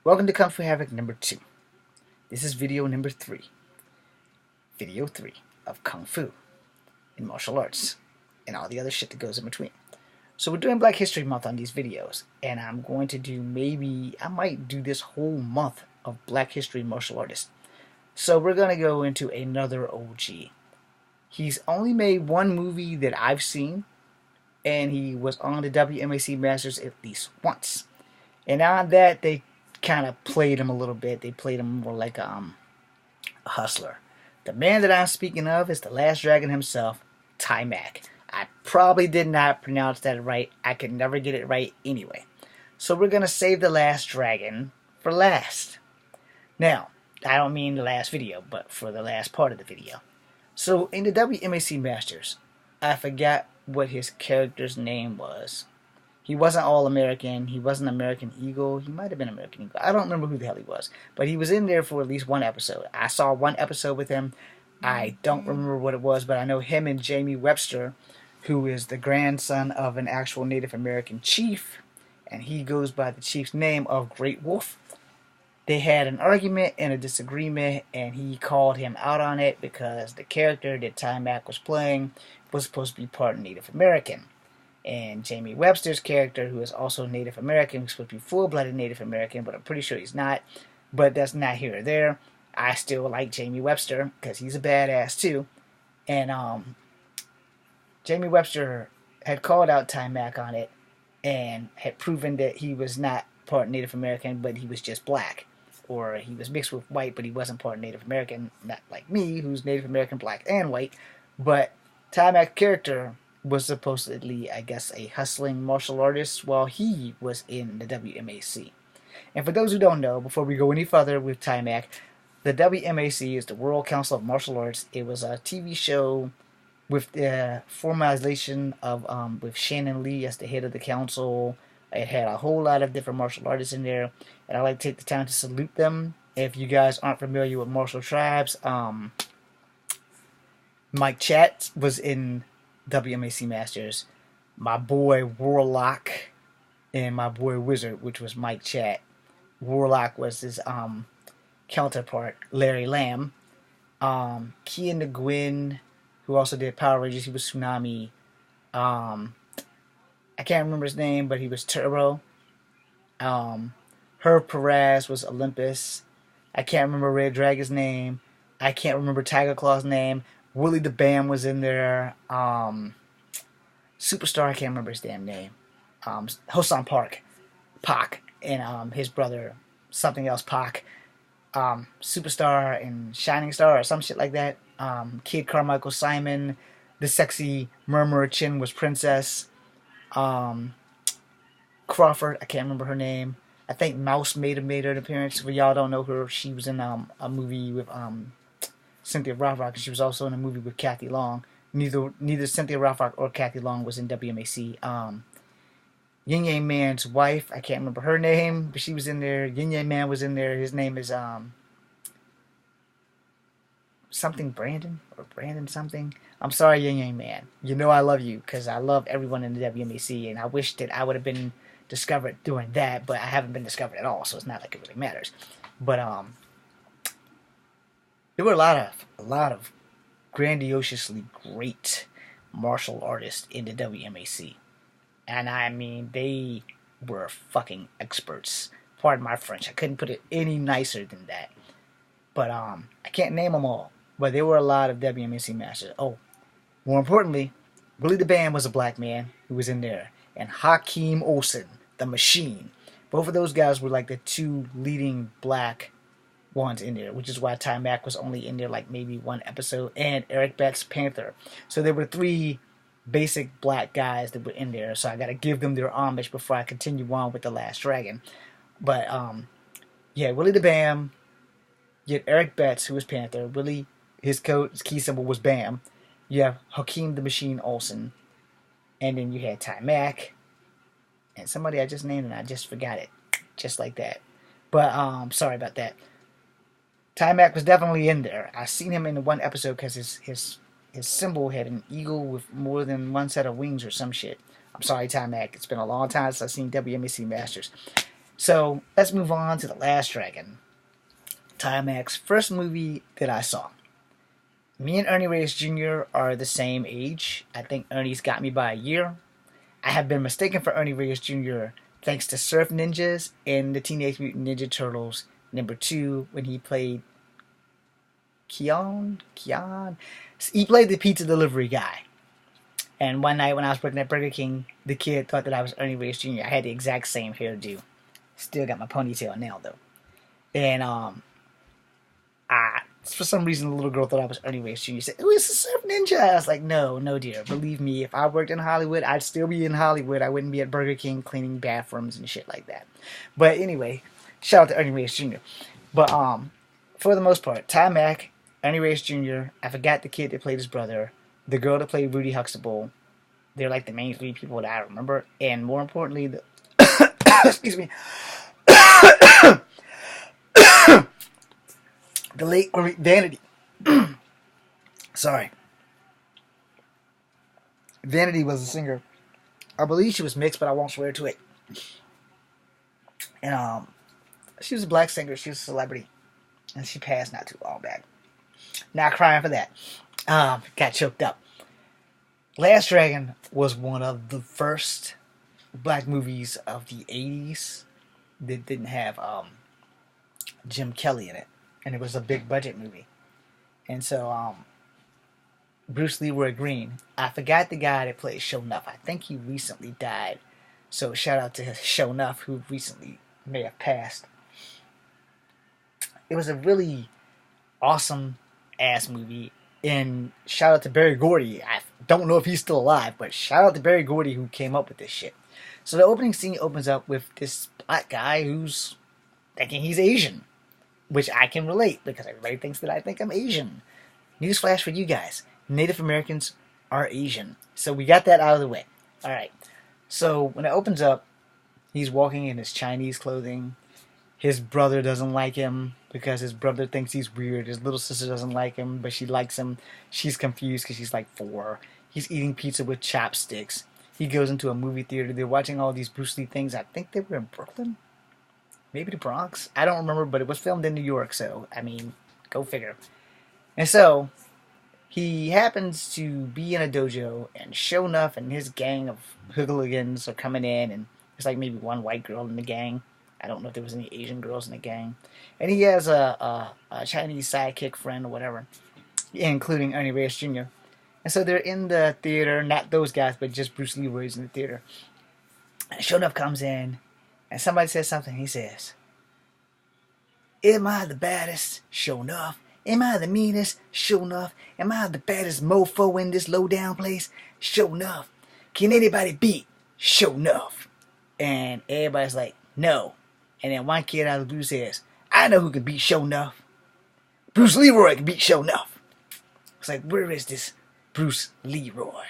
Welcome to Kung Fu Havoc number 2. This is video number 3. Video 3 of Kung Fu and martial arts and all the other shit that goes in between. So we're doing Black History Month on these videos, and I'm going to do I might do this whole month of Black History martial artists. So we're going to go into another OG. He's only made one movie that I've seen, and he was on the WMAC Masters at least once. And on that, they kind of played him a little bit. They played him more like a hustler. The man that I'm speaking of is the Last Dragon himself, Taimak. I probably did not pronounce that right. I could never get it right anyway. So we're going to save the Last Dragon for last. Now, I don't mean the last video, but for the last part of the video. So in the WMAC Masters, I forgot what his character's name was. He wasn't All-American. He wasn't American Eagle. He might have been American Eagle. I don't remember who the hell he was. But he was in there for at least one episode. I saw one episode with him. I don't remember what it was, but I know him and Jamie Webster, who is the grandson of an actual Native American chief, and he goes by the chief's name of Great Wolf. They had an argument and a disagreement, and he called him out on it because the character that Taimak was playing was supposed to be part Native American. And Jamie Webster's character, who is also Native American, was supposed to be full-blooded Native American, but I'm pretty sure he's not. But that's not here or there. I still like Jamie Webster, because he's a badass too. And Jamie Webster had called out Taimak on it, and had proven that he was not part Native American, but he was just black. Or he was mixed with white, but he wasn't part Native American, not like me, who's Native American, black, and white. But Taimak's character was supposedly, I guess, a hustling martial artist while he was in the WMAC. And for those who don't know, before we go any further with Taimak, the WMAC is the World Council of Martial Arts. It was a TV show with the formalization of with Shannon Lee as the head of the council. It had a whole lot of different martial artists in there, and I'd like to take the time to salute them. If you guys aren't familiar with martial tribes, Mike Chat was in WMAC Masters. My boy Warlock and my boy Wizard, which was Mike Chat. Warlock was his counterpart, Larry Lamb. Kian the Gwyn, who also did Power Rangers, he was Tsunami. I can't remember his name, but he was Turbo. Herb Perez was Olympus. I can't remember Red Dragon's name. I can't remember Tiger Claw's name. Willie the Bam was in there. Superstar, I can't remember his damn name. Hosan Park, Pac, and his brother, something else, Pac. Superstar and Shining Star or some shit like that. Kid Carmichael Simon. The sexy Murmur Chin was Princess. Crawford, I can't remember her name. I think Mouse made an appearance. For y'all don't know her, she was in a movie with Cynthia Rothrock, and she was also in a movie with Kathy Long. Neither Cynthia Rothrock or Kathy Long was in WMAC. Yin Yang Man's wife, I can't remember her name, but she was in there. Yin Yang Man was in there. His name is something Brandon or Brandon something. I'm sorry, Yin Yang Man. You know I love you because I love everyone in the WMAC, and I wish that I would have been discovered doing that, but I haven't been discovered at all, so it's not like it really matters. But there were a lot of grandiosely great martial artists in the WMAC. And I mean, they were fucking experts. Pardon my French. I couldn't put it any nicer than that. But I can't name them all. But there were a lot of WMAC masters. Oh, more importantly, Willie the Bam was a black man who was in there. And Hakeem Olsen, the Machine. Both of those guys were like the two leading black ones in there, which is why Taimak was only in there like maybe one episode, and Eric Betts, Panther. So there were three basic black guys that were in there, so I gotta give them their homage before I continue on with The Last Dragon. But yeah, Willie the Bam, you had Eric Betts, who was Panther. Willie, his key symbol was Bam. You have Hakeem the Machine Olsen, and then you had Taimak, and somebody I just named and I just forgot it, just like that. But sorry about that. Taimak was definitely in there. I seen him in the one episode because his symbol had an eagle with more than one set of wings or some shit. I'm sorry, Taimak. It's been a long time since I've seen WMAC Masters. So let's move on to The Last Dragon, Timex first movie that I saw. Me and Ernie Reyes Jr. are the same age. I think Ernie's got me by a year. I have been mistaken for Ernie Reyes Jr. thanks to Surf Ninjas and the Teenage Mutant Ninja Turtles #2 when he played Keon. He played the pizza delivery guy. And one night when I was working at Burger King, the kid thought that I was Ernie Reyes Jr. I had the exact same hairdo. Still got my ponytail now though. And for some reason the little girl thought I was Ernie Reyes Jr. She said, "Oh, it's a Surf Ninja." I was like, no, dear. Believe me, if I worked in Hollywood, I'd still be in Hollywood. I wouldn't be at Burger King cleaning bathrooms and shit like that. But anyway, shout out to Ernie Reyes Jr. But for the most part, Ty Mack, Ernie Reyes Jr., I forgot the kid that played his brother, the girl that played Rudy Huxtable. They're like the main three people that I remember. And more importantly, the excuse me, the late great Vanity. Sorry. Vanity was a singer. I believe she was mixed, but I won't swear to it. And she was a black singer. She was a celebrity. And she passed not too long back. Not crying for that. Got choked up. Last Dragon was one of the first black movies of the 80s that didn't have Jim Kelly in it. And it was a big budget movie. And so Bruce Leroy Green, I forgot the guy that plays Sho'nuff. I think he recently died. So shout out to Sho'nuff, who recently may have passed. It was a really awesome ass movie. And shout out to Berry Gordy. I don't know if he's still alive, but shout out to Berry Gordy who came up with this shit. So the opening scene opens up with this black guy who's thinking he's Asian, which I can relate because everybody thinks that I think I'm Asian. Newsflash for you guys. Native Americans are Asian. So we got that out of the way. Alright. So when it opens up, he's walking in his Chinese clothing. His brother doesn't like him because his brother thinks he's weird. His little sister doesn't like him, but she likes him. She's confused because she's like 4. He's eating pizza with chopsticks. He goes into a movie theater. They're watching all these Bruce Lee things. I think they were in Brooklyn. Maybe the Bronx. I don't remember, but it was filmed in New York, so, I mean, go figure. And so, he happens to be in a dojo, and Sho'nuff and his gang of hooligans are coming in, and there's like maybe one white girl in the gang. I don't know if there was any Asian girls in the gang. And he has a Chinese sidekick friend or whatever, including Ernie Reyes Jr. And so they're in the theater, not those guys, but just Bruce Leroy's in the theater. And Sho'nuff comes in, and somebody says something. He says, "Am I the baddest? Sho'nuff. Am I the meanest? Sho'nuff. Am I the baddest mofo in this low-down place? Sho'nuff. Can anybody beat Sho'nuff?" And everybody's like, no. And then one kid out of the blue says, "I know who can beat Sho'nuff. Bruce Leroy can beat Sho'nuff." It's like, where is this Bruce Leroy?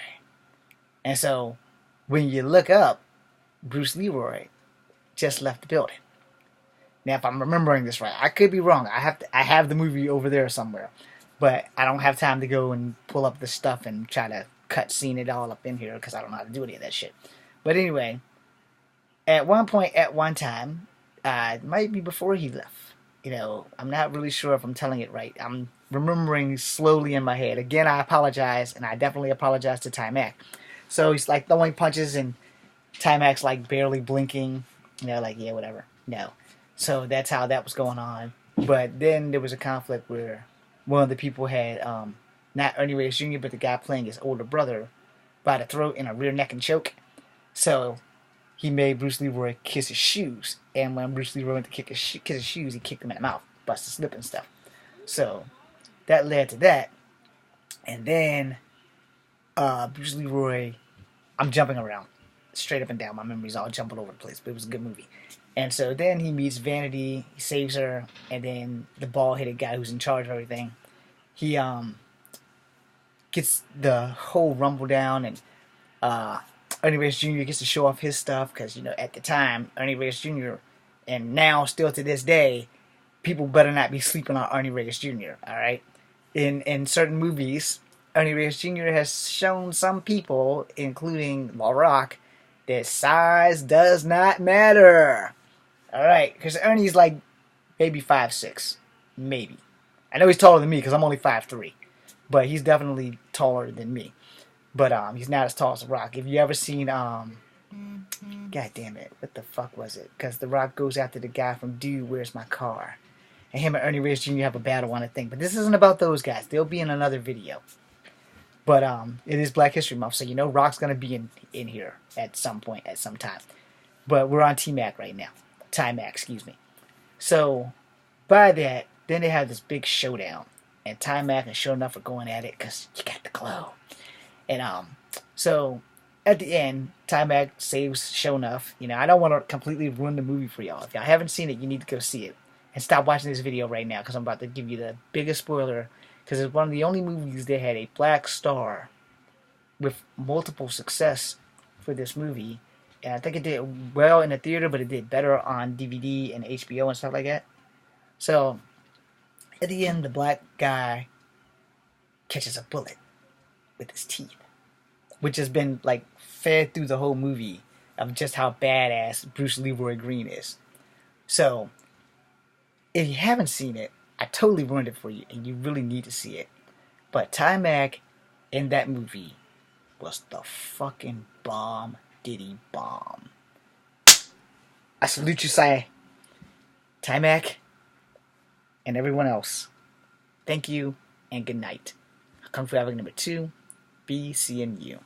And so, when you look up, Bruce Leroy just left the building. Now, if I'm remembering this right, I could be wrong. I have the movie over there somewhere, but I don't have time to go and pull up the stuff and try to cut scene it all up in here because I don't know how to do any of that shit. But anyway, at one point, at one time, it might be before he left. You know, I'm not really sure if I'm telling it right. I'm remembering slowly in my head. Again, I apologize, and I definitely apologize to Ty Mack. So he's like throwing punches, and Ty Mack's like barely blinking. You know, like, yeah, whatever. No. So that's how that was going on. But then there was a conflict where one of the people had, not Ernie Reyes Jr., but the guy playing his older brother by the throat in a rear neck and choke. So he made Bruce Leroy kiss his shoes. And when Bruce Leroy went to kiss his shoes, he kicked him in the mouth, busted his lip and stuff. So that led to that. And then Bruce Leroy, I'm jumping around straight up and down. My memory's all jumping over the place, but it was a good movie. And so then he meets Vanity, he saves her, and then the bald-headed guy who's in charge of everything, he gets the whole rumble down, and Ernie Reyes Jr. gets to show off his stuff, because, you know, at the time, Ernie Reyes Jr., and now, still to this day, people better not be sleeping on Ernie Reyes Jr., alright? In certain movies, Ernie Reyes Jr. has shown some people, including La Rock, that size does not matter. All right, because Ernie's like maybe 5'6", maybe. I know he's taller than me because I'm only 5'3", but he's definitely taller than me. But he's not as tall as The Rock. If you ever seen God damn it, what the fuck was it? Because The Rock goes after the guy from Dude, Where's My Car? And him and Ernie Reyes Jr. have a battle on a thing. But this isn't about those guys. They'll be in another video. But it is Black History Month, so you know Rock's gonna be in here at some point, at some time. But we're on T-Mac right now. T-Mac, excuse me. So by that, then they have this big showdown. And T-Mac and Show Enough are going at it because you got the glow. And so at the end, T-Mac saves Show Enough. You know, I don't want to completely ruin the movie for y'all. If y'all haven't seen it, you need to go see it. And stop watching this video right now because I'm about to give you the biggest spoiler. Because it's one of the only movies that had a black star with multiple success for this movie. And I think it did well in the theater, but it did better on DVD and HBO and stuff like that. So at the end, the black guy catches a bullet with his teeth, which has been like fed through the whole movie of just how badass Bruce Leroy Green is. So if you haven't seen it, I totally ruined it for you, and you really need to see it. But T-Mac in that movie was the fucking bomb diddy bomb. I salute you, Sai, T-Mac, and everyone else. Thank you, and good night. Kung Fu Advocate number 2, B, C, and U.